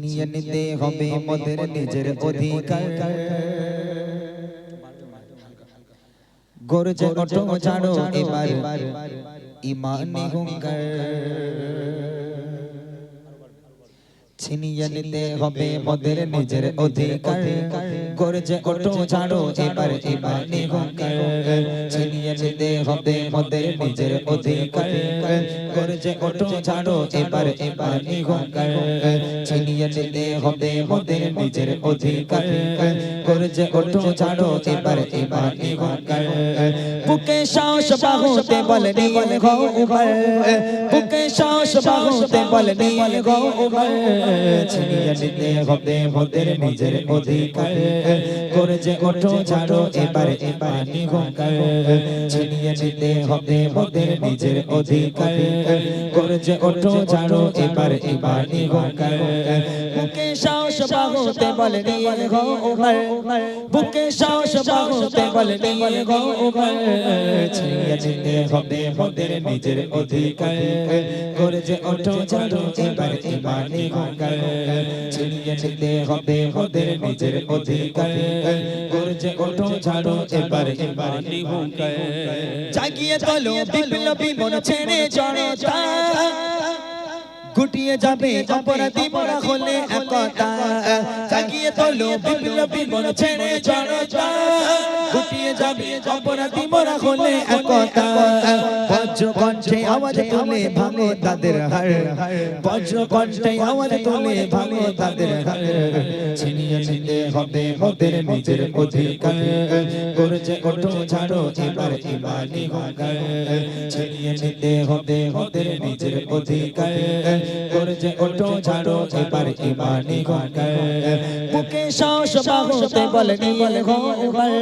ছিনিয়ে নিতে হবে মোদের নিজের অধিকার। গর্জে ওঠো ছাড়ো এবার ইমানি হুঙ্কার। ছিনিয়ে নিতে হবে মোদের নিজের অধিকার। গর্জে ওঠো ছাড়ো এবার ইমানি হুঙ্কার। ছিনিয়ে নিতে হবে মোদের নিজের অধিকার। গর্জে ওঠো ছাড়ো এবার ইমানি হুঙ্কার। ছিনিয়ে নিতে হবে মোদের নিজের অধিকার। গর্জে ওঠো ছাড়ো এবার ইমানি হুঙ্কার। বুকে সাহস বাহুতে বল নিয়ে গো উমর। বুকে সাহস বাহুতে বল নিয়ে গো উমর। ছিনিয়ে নিতে হবে মোদের নিজের অধিকার। গর্জে ওঠো ছাড়ো এবার ইমানি হুঙ্কার। ছিনিয়ে নিতে হবে মোদের নিজের অধিকার। গর্জে ওঠো ছাড়ো এবার ইমানি হুঙ্কার। বুকে সাহস বাহুতে বল নিয়ে গো উমর। বুকে সাহস বাহুতে বল নিয়ে গো উমর। ছিনিয়ে নিতে হবে মোদের নিজের অধিকার। গর্জে ওঠো ছাড়ো এবার ইমানি হুঙ্কার। ছিনিয়ে নিতে হবে মোদের নিজের অধিকার। গর্জে ওঠো ছাড়ো এবার ইমানি হুঙ্কার। জাগিয়ে তোলো বিপ্লবী মন ছেড়ে জড়তা। গুটিয়ে যাবে অপরাধী মোরা হলে একতা। জাগিয়ে তোলো বিপ্লবী মন ছেড়ে জড়তা। গুটিয়ে যাবে অপরাধী মোরা হলে একতা। বজ্র কণ্ঠে আওয়াজ তুলে ভাঙো তাদের হাড়। বজ্র কণ্ঠে আওয়াজ তুলে ভাঙো তাদের হাড়। ছিনিয়ে নিতে হবে মোদের নিজের অধিকার। গর্জে ওঠো ছাড়ো এবার ইমানি হুঙ্কার। ছিনিয়ে নিতে হবে মোদের নিজের অধিকার। গর্জে ওঠো ছাড়ো এবার ইমানি হুঙ্কার। বুকে সাহস বাহুতে বল নিয়ে গো উমর।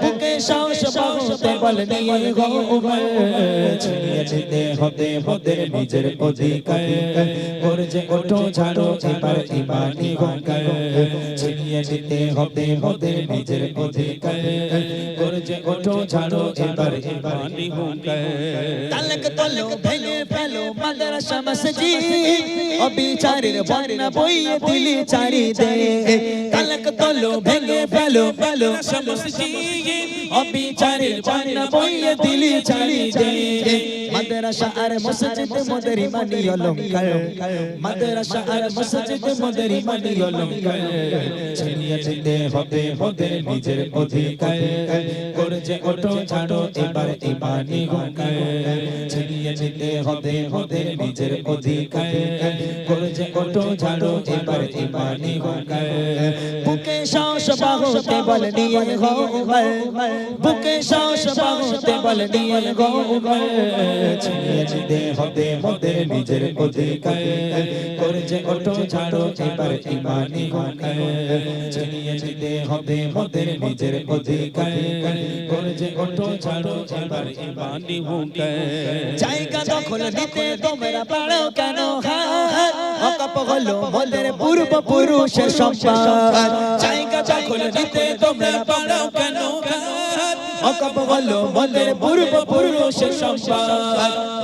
বুকে সাহস বাহুতে বল নিয়ে গো উমর। ছিনিয়ে নিতে হবে মোদের নিজের অধিকার। গর্জে ওঠো ছাড়ো এবার ইমানি হুঙ্কার। ছিনিয়ে নিতে হবে মোদের নিজের অধিকার। গর্জে ওঠো ছাড়ো এবার ইমানি হুঙ্কার। তালক তোলো ভেঙে ফেলো মাদ্রাসা মসজিদ। অবিচারের বন্যা বইয়ে দিলি চারিদিকে। তালক তোলো ভেঙে ফেলো মাদ্রাসা মসজিদ। অবিচারের বন্যা বইয়ে দিলি চারিদিকে। মাদ্রাসা আর মসজিদ মোদের ইমানি অলংকার। মাদ্রাসা আর মসজিদ মোদের ইমানি অলংকার। ছিনিয়ে নিতে হবে মোদের নিজের অধিকার। গর্জে ওঠো ছাড়ো এবার ইমানি হুঙ্কার। ছিনিয়ে নিতে হবে মোদের নিজের অধিকার। গর্জে ওঠো ছাড়ো এবার ইমানি হুঙ্কার। বুকে সাহস বাহুতে বল নিয়ে গো উমর। বুকে সাহস বাহুতে বল নিয়ে গো উমর। ছিনিয়ে নিতে হবে মোদের নিজের অধিকার। গর্জে ওঠো ছাড়ো এবার ইমানি হুঙ্কার। ছিনিয়ে নিতে হবে মোদের নিজের অধিকার। গর্জে ওঠো ছাড়ো এবার ইমানি হুঙ্কার। জায়গা দখল নিতে তোমরা পারো কেন হাত। অকাপ হলো মোদের পূর্বপুরুষের সম্পদ। জায়গা দখল নিতে তোমরা পারো কেন হাত। অকাপ হলো মোদের পূর্বপুরুষের সম্পদ।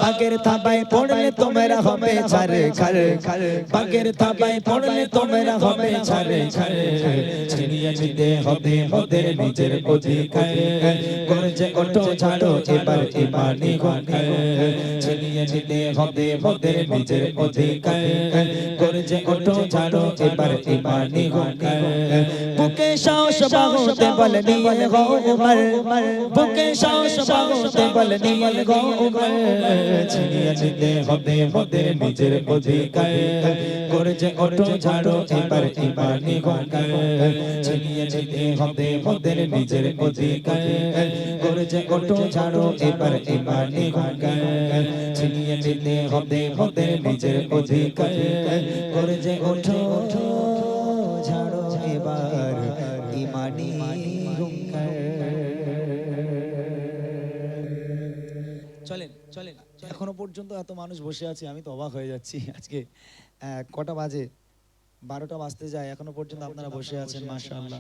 বাগের থাবায় পড়লে তোমরা হবে ছাড়ে ছাড়ে। বাগের থাবায় পড়লে তোমরা হবে ছাড়ে ছাড়ে। ছিনিয়ে নিতে হবে মোদের নিজের অধিকার। গর্জে ওঠো ছাড়ো এবার ইমানি হুঙ্কার। ছিনিয়ে নিতে হবে মোদের নিজের অধিকার। গর্জে ওঠো ছাড়ো এবার ইমানি হুঙ্কার। বুকে সাহস বাহুতে বল নিয়ে গো উমর। বুকে সাহস বাহুতে বল নিয়ে গো উমর। ছিনিয়ে নিতে হবে মোদের নিজের অধিকার। গর্জে ওঠো ছাড়ো এবার ইমানি হুঙ্কার। ছিনিয়ে নিতে হবে মোদের নিজের অধিকার। গর্জে ওঠো ছাড়ো এবার ইমানি হুঙ্কার। ছিনিয়ে নিতে হবে মোদের নিজের অধিকার। গর্জে ওঠো ছাড়ো এবার ইমানি হুঙ্কার। চলেন চলেন। এখনো পর্যন্ত এত মানুষ বসে আছে, আমি তো অবাক হয়ে যাচ্ছি। আজকে কটা বাজে? 12টা বাজতে যায়, এখনো পর্যন্ত আপনারা বসে আছেন। মাশাআল্লাহ,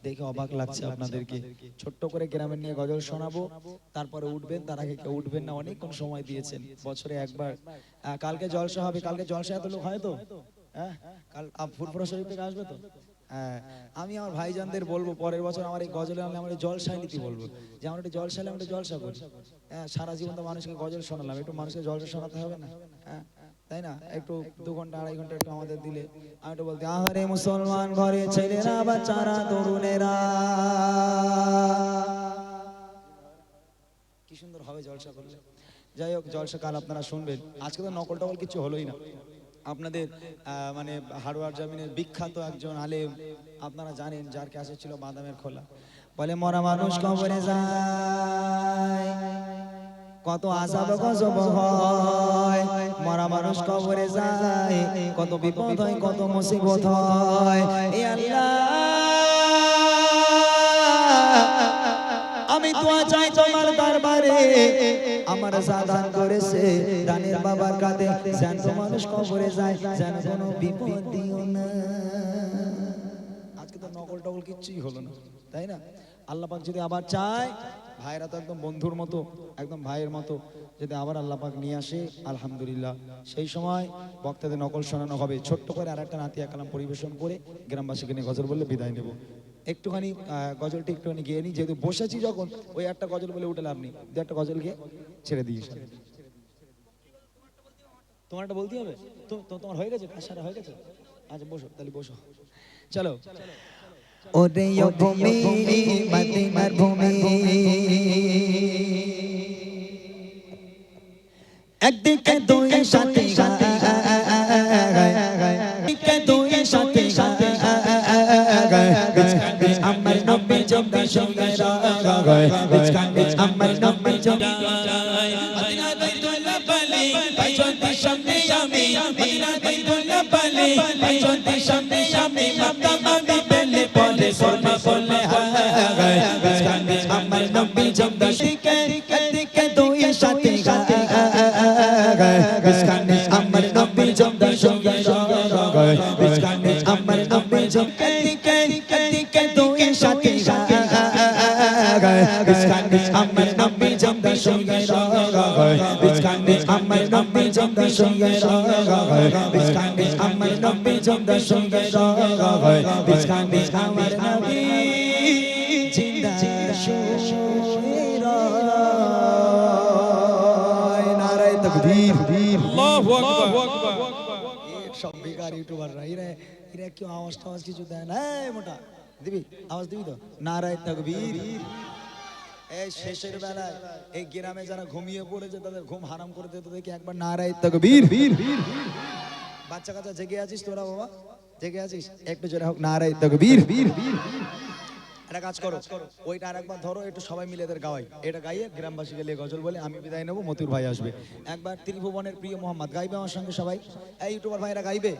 দেখে অবাক লাগছে আপনাদেরকে। ছোট্ট করে গ্রামের নিয়ে গজল শোনাবো, তারপরে উঠবেন। তার আগে কেউ উঠবেন না, অনেকক্ষণ সময় দিয়েছেন। বছরে একবার কালকে জলসা হবে। কালকে জলসা এত লোক হয় তো? হ্যাঁ কাল ফুরফুরা শরীফ থেকে আসবে তো? হ্যাঁ আমি আমার ভাইজানদের বলবো পরের বছর আমার এই গজলে আনলে আমার জলসায় নীতি বলবো যে আমার একটু জলসালে আমরা জলসা করি। হ্যাঁ সারা জীবন তো মানুষকে গজল শোনালাম, একটু মানুষকে জলসা শোনাতে হবে না? হ্যাঁ তাই না? একটু 2 ঘন্টা 2.5 ঘন্টা একটু আমাদের দিলে আমি একটু বলতে আহারে মুসলমান ঘরে ছেলেরা বাচ্চারা তরুণেরা কি সুন্দর হবে জলসা করলে। যাই হোক জলসা কাল আপনারা শুনবেন। আজকে তো নকল টকল কিছু হলোই না। আপনাদের মানে হাড়োয়ার জমিনের বিখ্যাত একজন আলেম আপনারা জানেন যার কাছে ছিল বাদামের খোলা, বলে মরা মানুষ কবরে যায় কত আযাব গজব হয়, মরা মানুষ কবরে যায় কত বিপদ হয় কত মুসিবত হয়। এ আল্লাহ আমি দোয়া চাই তোমার দরবারে, আমার সাদান করেছে দানের বাবার কাঁধে যেন মানুষ কবরে যায় যেন কোনো বিপদ দিও না। আজকে তো নকল টকল কিচ্ছুই হলো না, তাই না? আল্লাহ পাক যদি আবার চায়, ভাইরা তো একদম বন্ধুর মতো একদম ভাইয়ের মতো, যদি আবার আল্লাহ পাক নিয়ে আসে আলহামদুলিল্লাহ সেই সময় বক্তাদের নকল শোনানো হবে। ছোট্ট করে আর একটা নাতিয়া কালাম পরিবেশন করে গ্রামবাসীকে নিয়ে গজল বললে বিদায় নেব। একটুখানি গজলটি একটুখানি গিয়ে নিই, যেহেতু বসেছি যখন ওই একটা গজল বলে উঠে লাভ নেই, দু একটা গজল গিয়ে ছেড়ে দিই। তোমার একটা বলতে হবে তো, তোমার হয়ে গেছে সারা হয়ে গেছে? আচ্ছা বসো তাহলে বসো, চলো। ওরে ভূমি মদিনার ভূমি একদিকে দুই সাথী একদিকে দুই সাথী আমার নবী জগদা সঙ্গে আমার নবী জগদা মদিনা বাইতুল্লাহ পালি বাইতুল্লাহ সামনে আমি মদিনা বাইতুল্লাহ পালি বাইতুল্লাহ সামনে আমি মাতা মামি বেলে পলে সোনা বলে আমার নবী জগদা দিকে দিকে দুই সাথী আমার নবী জগদা সঙ্গে আমার নবী জগদা দিকে দিকে দুই সাথী আমার নবী জগদা সঙ্গে আমার নবী জগদা সঙ্গে আমার নবী জগদা সঙ্গে আমার নবী জিন্দা নারায়ে তাকবীর আল্লাহু আকবার। এক সব বেকার ইউটিউবাররা এরা কি আওয়াজ টাওয়াজ কিছু দেয় না? মোটা দিবি আওয়াজ দিবি তো? নারায়ে তাকবীর। এই শেষের বেলায় এই গ্রামে যারা ঘুমিয়ে পড়েছে তাদের ঘুম হারাম করে দিতে দেখি একবার নারায়ে তাকবীর। বাচ্চা কাচ্চা জেগে আছিস তোরা? বাবা জেগে আছিস? একটু জোরে হোক নারায়ে তাকবীর। একটা কাজ করো, ওইটা আরেকবার ধরো, একটু সবাই মিলে এদের গাওয়াই। এটা গাইয়ে গ্রামবাসীকে নিয়ে গজল বলে আমি বিদায় নেবো, মতিউর ভাই আসবে। একবার ত্রিভুবনের প্রিয় মোহাম্মদ গাইবে আমার সঙ্গে সবাই। এই ইউটিউবার ভাইরা গাইবে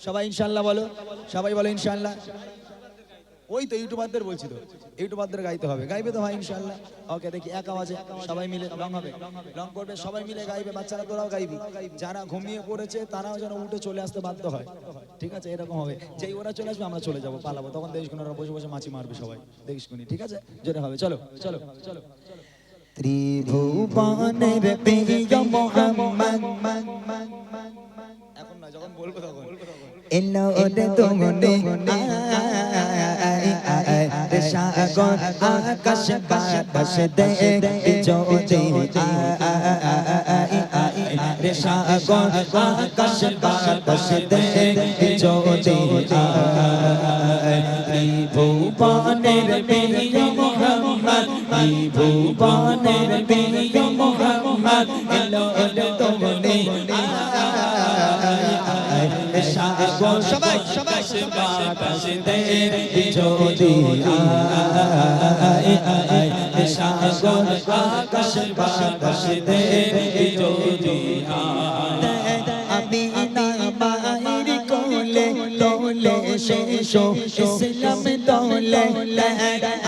সবাই ইনশাআল্লাহ বলো, সবাই বলো ইনশাআল্লাহ। ওই তো ইউটিউবারদের বলছি তো, ইউটিউবারদের গাইতে হবে, গাইবে তো ভাই ইনশাআল্লাহ। ওকে দেখি এক আওয়াজে সবাই মিলে রং হবে, রং করবে সবাই মিলে গাইবে। বাচ্চারা তোরাও গাইবি, যারা ঘুমিয়ে পড়েছে তারাও যেন উঠে চলে আসতে বাধ্য হয়, ঠিক আছে? এরকম হবে, যেই ওরা চলে আসবে আমরা চলে যাবো, পালাবো, তখন দেখিস কোন ওরা বসে বসে মাছি মারবে সবাই, দেখিস কোনি, ঠিক আছে? যেটা হবে চলো চলো চলো। ত্রিভুবনের প্রিয় মোহাম্মদ এখন না, যখন বলবো তখন এলো ওরে তোমনে সাগর আকাশ বাতাস দে জ্যোতি রে সাগর আকাশ বাতাস দে জ্যোতি ত্রিভুবনের প্রিয় মোহাম্মদ ত্রিভুবনের প্রিয় মোহাম্মদ এলো ওরে তোমনে সবাই সবাই বাতাস দে জ্যোতি সাগর আকাশ বাতাস দে জ্যোতি আমি না মায়ের কোলে দোলে শেষো ইসলাম দোলে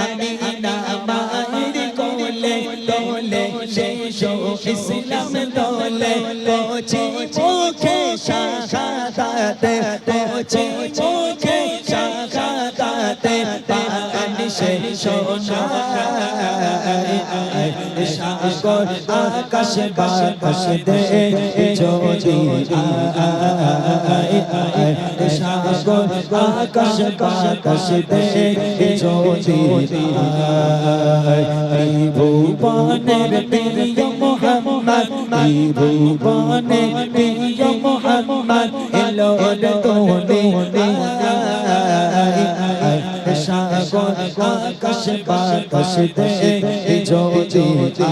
আমি না মায়ের কোলে দোলে শেষো ইসলাম দোলে কোচি মুখে শাহাদাতে কোচি মুখে শাহাদাতে পানি সে সোনা সাগর আকাশ বাতাস দে যদি সাগর আকাশ বাতাস দে যদি ভুবনের প্রিয় মোহাম্মদ ভুবনের প্রিয় মোহাম্মদ এলো দুনিয়ায় সাগর আকাশ বাতাস দে যদি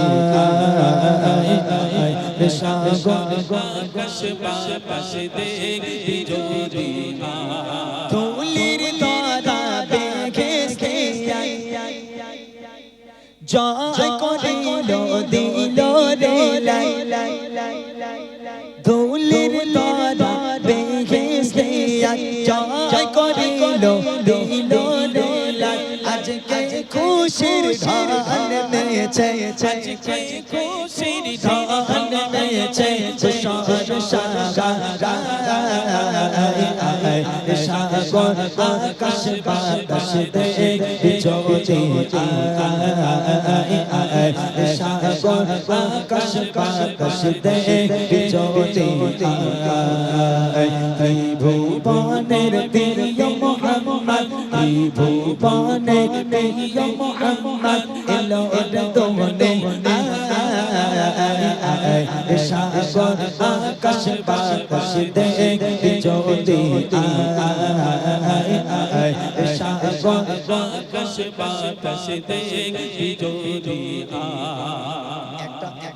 সাগর আকাশ বাতাস দে যদি তুলির তারা বেখেস্তে জয় করিল দিল রে লাই তুলির তারা বেখেস্তে জয় করিল দিল রে লাই আজকে খুশির ধান মেয়েছে আজকে খুশির ধান মেয়েছে সাগর আকাশ বাতাস দে যদি সাগর আকাশ বাতাস দে যদি ভুবনের প্রিয় মোহাম্মদ ভুবনের প্রিয় মোহাম্মদ এলো দুনিয়ায় সাগর আকাশ বাতাস দে যদি সাগর আকাশ বাতাস দে যদি